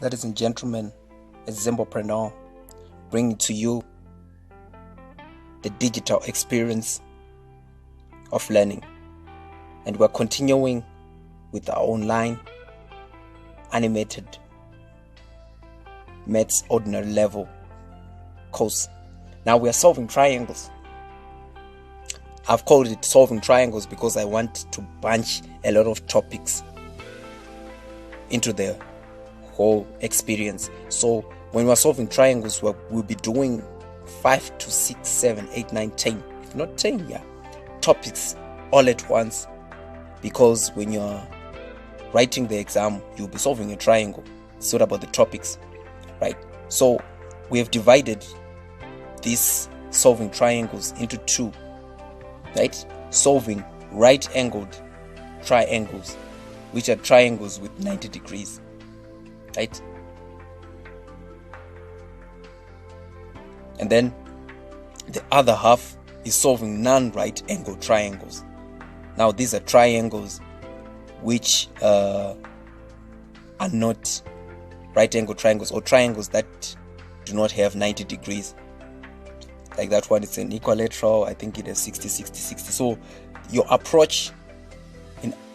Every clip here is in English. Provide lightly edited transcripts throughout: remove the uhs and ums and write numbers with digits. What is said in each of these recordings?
Ladies and gentlemen, a Zimbopreneur bringing to you the digital experience of learning. And we're continuing with our online animated Maths Ordinary Level course. Now we are solving triangles. I've called it solving triangles because I want to bunch a lot of topics into the whole experience. So when we're solving triangles, we'll be doing 5 to 6, 7, 8, 9, 10, if not 10, topics all at once, because when you're writing the exam, you'll be solving a triangle. It's not about the topics, right? So we have divided these solving triangles into two, right? Solving right-angled triangles, which are triangles with 90 degrees, right? And then the other half is solving non-right angle triangles. Now these are triangles which are not right angle triangles, or triangles that do not have 90 degrees. Like that one, it's an equilateral. I think it has 60, 60, 60. So your approach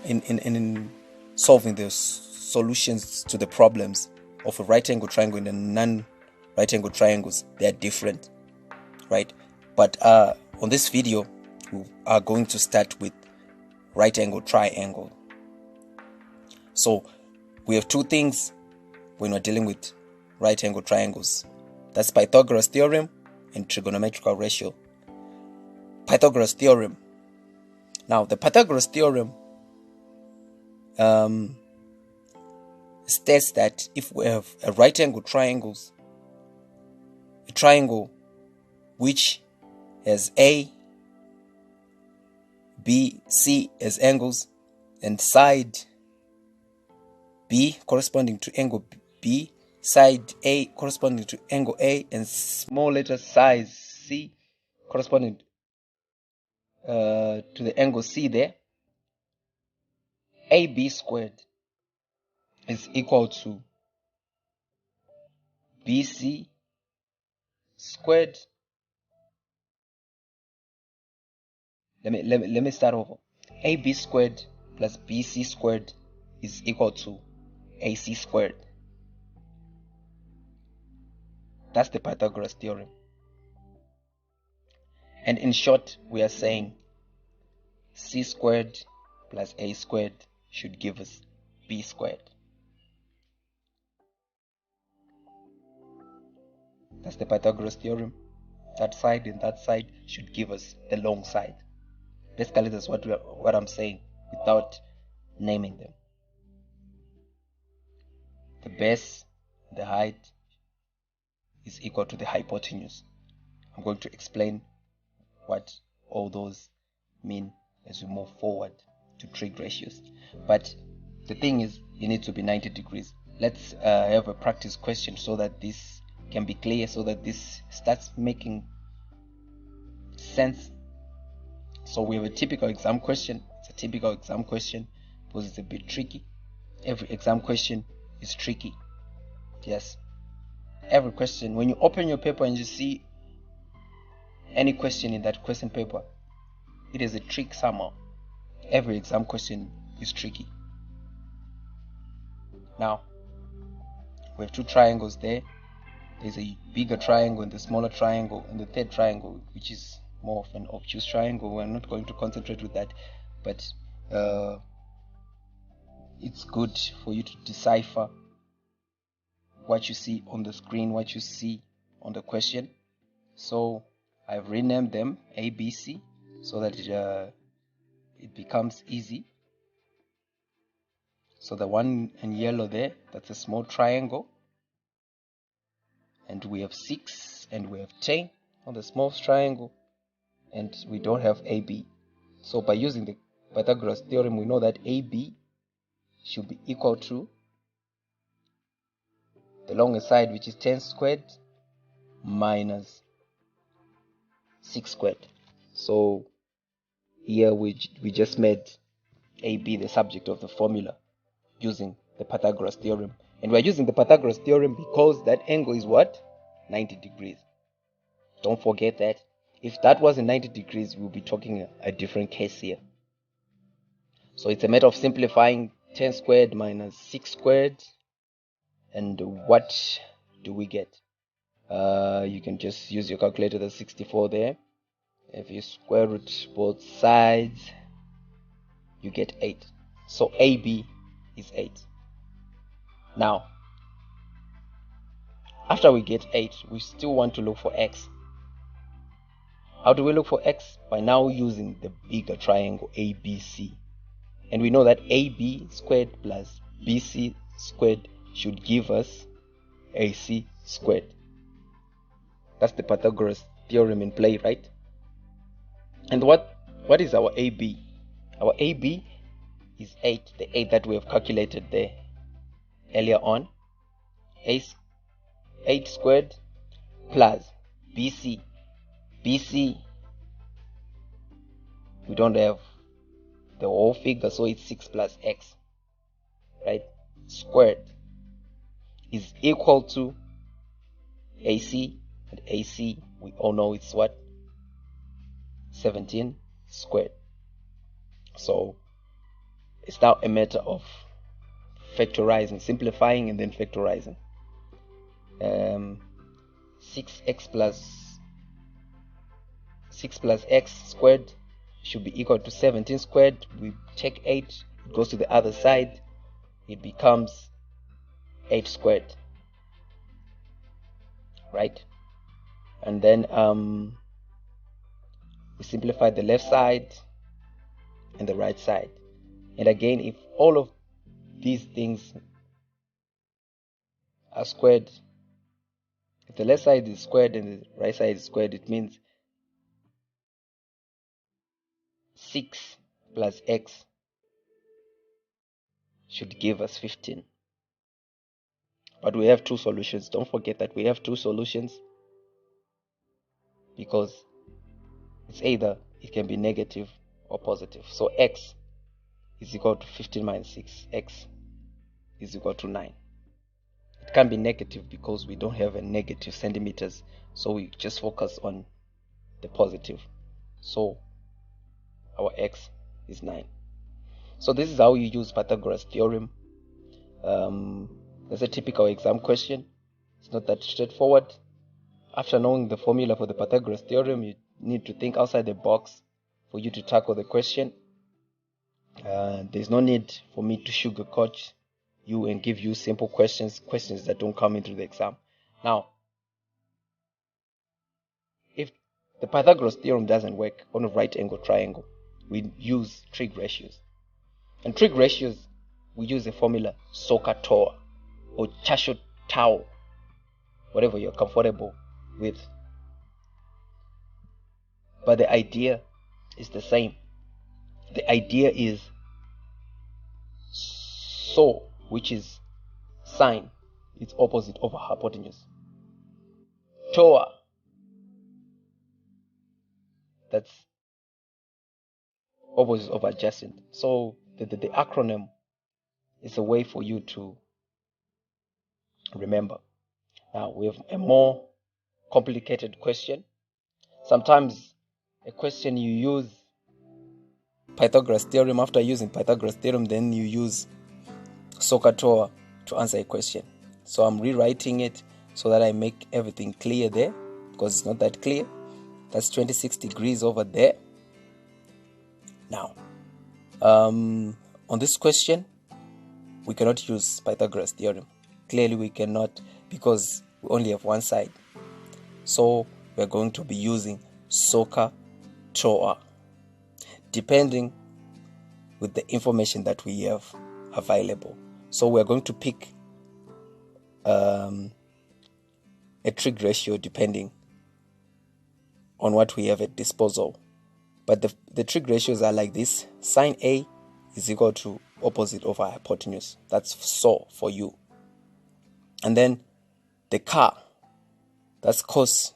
in solving the solutions to the problems of a right angle triangle and a non-right angle triangles, they are different, right? But on this video, we are going to start with right angle triangle. So we have two things when we're dealing with right angle triangles. That's Pythagoras theorem and trigonometrical ratio. Pythagoras theorem. Now the Pythagoras theorem states that if we have a right angle triangle, a triangle which has A, B, C as angles, and side B corresponding to angle B, side A corresponding to angle A, and small letter size C corresponding to the angle C there, AB squared is equal to BC squared. Let me start over. AB squared plus BC squared is equal to AC squared. That's the Pythagoras theorem. And in short, we are saying C squared plus A squared should give us B squared. That's the Pythagoras theorem. That side and that side should give us the long side. Basically, that's what I'm saying without naming them. The base, the height is equal to the hypotenuse. I'm going to explain what all those mean as we move forward to trig ratios. But the thing is, you need to be 90 degrees. Let's have a practice question so that this can be clear, so that this starts making sense. So we have a typical exam question. It's a typical exam question because it's a bit tricky. Every exam question is tricky. Yes. Every question, when you open your paper and you see any question in that question paper, it is a trick somehow. Every exam question is tricky. Now, we have two triangles there. There's a bigger triangle and the smaller triangle, and the third triangle, which is more of an obtuse triangle. We're not going to concentrate with that, but it's good for you to decipher what you see on the screen, what you see on the question. So I've renamed them A, B, C so that it becomes easy. So the one in yellow there, that's a small triangle. And we have 6 and we have 10 on the small triangle. And we don't have AB. So by using the Pythagoras theorem, we know that AB should be equal to the longest side, which is 10 squared minus 6 squared. So here we just made AB the subject of the formula using the Pythagoras theorem. And we're using the Pythagoras theorem because that angle is what? 90 degrees. Don't forget that. If that wasn't 90 degrees, we'll be talking a different case here. So it's a matter of simplifying 10 squared minus 6 squared. And what do we get? You can just use your calculator, the 64 there. If you square root both sides, you get 8. So AB is 8. Now, after we get 8, we still want to look for x. How do we look for x? By now using the bigger triangle ABC. And we know that AB squared plus BC squared should give us AC squared. That's the Pythagoras theorem in play, right? And what is our AB? Our AB is 8, the 8 that we have calculated there earlier on. 8 squared plus BC. BC, we don't have the whole figure, so it's 6 plus x, right? Squared is equal to AC, and AC, we all know it's what? 17 squared. So it's now a matter of factorizing, simplifying, and then factorizing. 6x plus 6 plus x squared should be equal to 17 squared. We take 8, it goes to the other side, it becomes 8 squared, right? And then we simplify the left side and the right side. And again, if all of these things are squared, if the left side is squared and the right side is squared, it means 6 plus x should give us 15. But we have two solutions. Don't forget that we have two solutions, because it's either, it can be negative or positive. So x is equal to 15 minus 6. X is equal to 9. It can be negative because we don't have a negative centimeters, so we just focus on the positive. So our x is 9. So this is how you use Pythagoras theorem. That's a typical exam question. It's not that straightforward. After knowing the formula for the Pythagoras theorem, you need to think outside the box for you to tackle the question. There's no need for me to sugarcoat you and give you simple questions that don't come into the exam. Now, if the Pythagoras theorem doesn't work on a right angle triangle, we use trig ratios. And trig ratios, we use the formula SOHCAHTOA or CHASHO-TAO, whatever you're comfortable with. But the idea is the same. The idea is SO, which is sine, it's opposite over hypotenuse. TOA, that's opposite over adjacent. So the acronym is a way for you to remember. Now we have a more complicated question. Sometimes a question you use Pythagoras theorem. After using Pythagoras theorem, then you use SOHCAHTOA to answer a question. So I'm rewriting it so that I make everything clear there, because it's not that clear. That's 26 degrees over there. Now, on this question, we cannot use Pythagoras theorem. Clearly we cannot, because we only have one side. So we're going to be using SOHCAHTOA, depending with the information that we have available. So we're going to pick a trig ratio depending on what we have at disposal. But the trig ratios are like this. Sine A is equal to opposite over hypotenuse. That's SO for you. And then the CA, that's cos,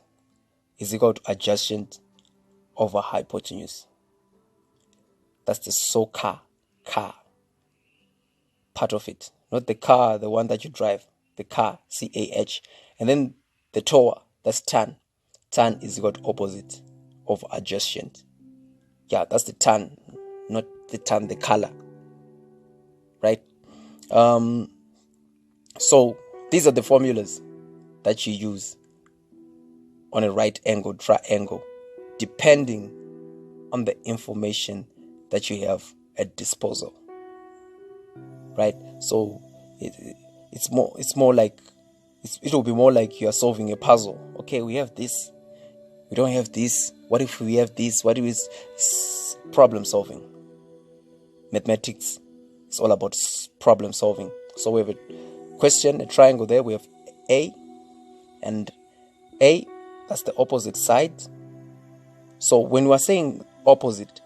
is equal to adjacent over hypotenuse. That's the SOHCAH part of it. not the car, the one that you drive, the car, CAH. And then the tower, that's tan. Tan is equal to opposite of adjacent. Yeah, that's the tan, not the tan, the color, right? So these are the formulas that you use on a right angle triangle, depending on the information that you have at disposal, right? So it will be more like you are solving a puzzle. Okay, we have this, we don't have this. What if we have this? What is problem solving? Mathematics is all about problem solving. So we have a question, a triangle there. We have A, and A, that's the opposite side. So when we are saying opposite,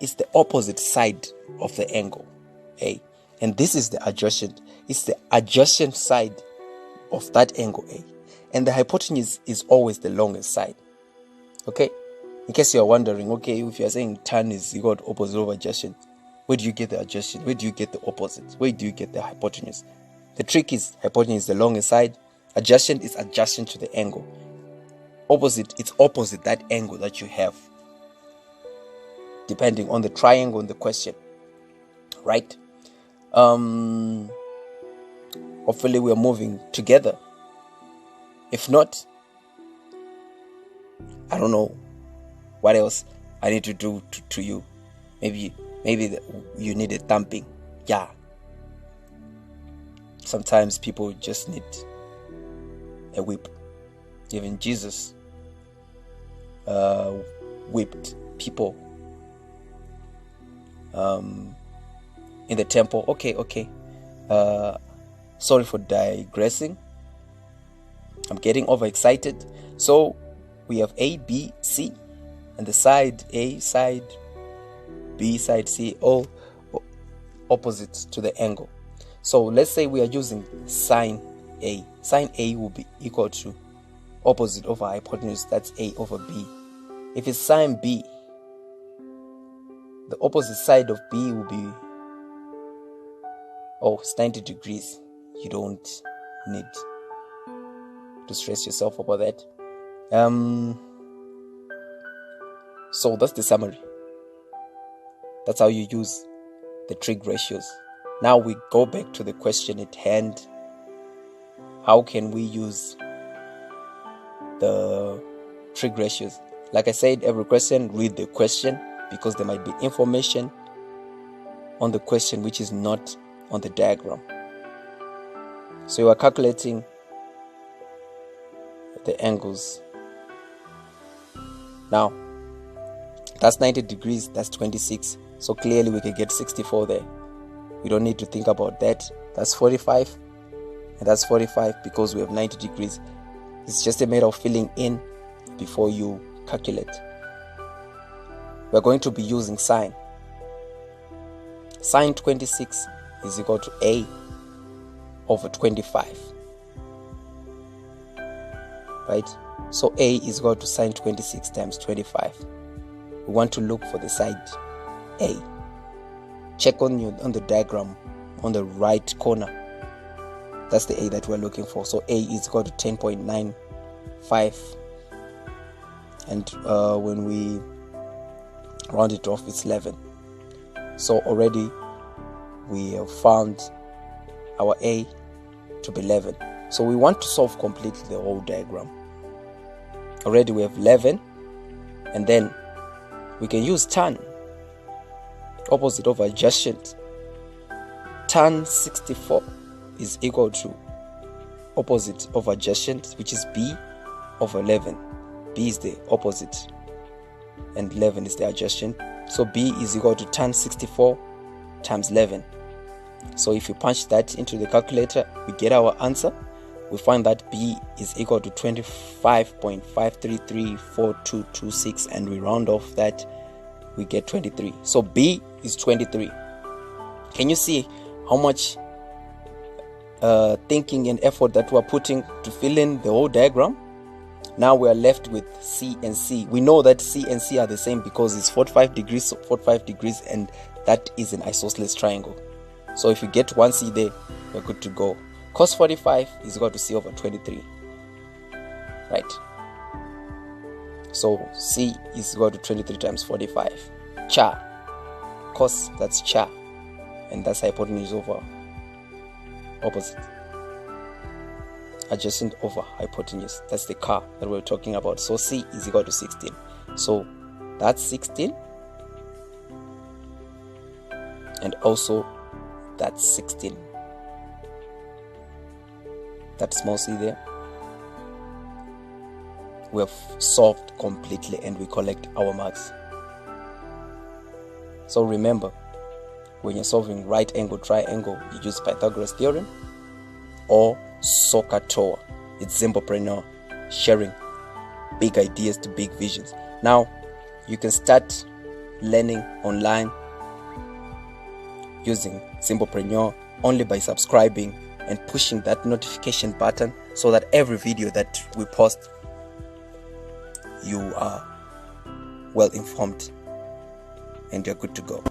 it's the opposite side of the angle A. And this is the adjacent. It's the adjacent side of that angle A. And the hypotenuse is always the longest side. Okay? In case you are wondering, okay, if you are saying tan is equal to opposite of adjacent, where do you get the adjacent? Where do you get the opposite? Where do you get the hypotenuse? The trick is hypotenuse is the longest side. Adjacent is adjacent to the angle. Opposite, it's opposite that angle that you have, depending on the triangle in the question, right? Hopefully we are moving together. If not, I don't know what else I need to do to you. Maybe you need a thumping. Yeah. Sometimes people just need a whip. Even Jesus whipped people in the temple. Okay. Sorry for digressing. I'm getting overexcited. So we have A, B, C, and the side A, side B, side C, all opposite to the angle. So let's say we are using sine A. Sine A will be equal to opposite over hypotenuse, that's A over B. If it's sine B, the opposite side of B will be, it's 90 degrees. You don't need to stress yourself about that. So that's the summary. That's how you use the trig ratios. Now we go back to the question at hand. How can we use the trig ratios? Like I said, every question, read the question, because there might be information on the question which is not on the diagram. So you are calculating the angles. Now, that's 90 degrees, that's 26. So clearly we can get 64 there. We don't need to think about that. That's 45, and that's 45 because we have 90 degrees. It's just a matter of filling in before you calculate. We're going to be using sine. Sine 26 is equal to A over 25. Right? So A is equal to sine 26 times 25. We want to look for the side A. Check on the diagram on the right corner. That's the A that we're looking for. So A is equal to 10.95. And when we round it off, it's 11. So already we have found our A to be 11. So we want to solve completely the whole diagram. Already we have 11, and then we can use tan, opposite over adjacent. Tan 64 is equal to opposite over adjacent, which is B over 11. B is the opposite and 11 is the adjacent. So B is equal to tan 64 times 11. So if you punch that into the calculator, we get our answer. We find that B is equal to 25.5334226, and we round off that, we get 23. So B is 23. Can you see how much thinking and effort that we're putting to fill in the whole diagram? Now we are left with C and C. We know that C and C are the same because it's 45 degrees, and that is an isosceles triangle. So if you get 1c there, you're good to go. Cos 45 is equal to c over 23. Right? So c is equal to 23 times 45. Cha. Cos, that's cha. And that's hypotenuse over opposite. Adjacent over hypotenuse. That's the car that we're talking about. So c is equal to 16. So that's 16. And also that's 16. That small c there. We have solved completely and we collect our marks. So remember, when you're solving right angle triangle, you use Pythagoras theorem or SOHCAHTOA. It's Zimbopreneur, sharing big ideas to big visions. Now, you can start learning online using Zimbopreneur only by subscribing and pushing that notification button so that every video that we post, you are well informed and you're good to go.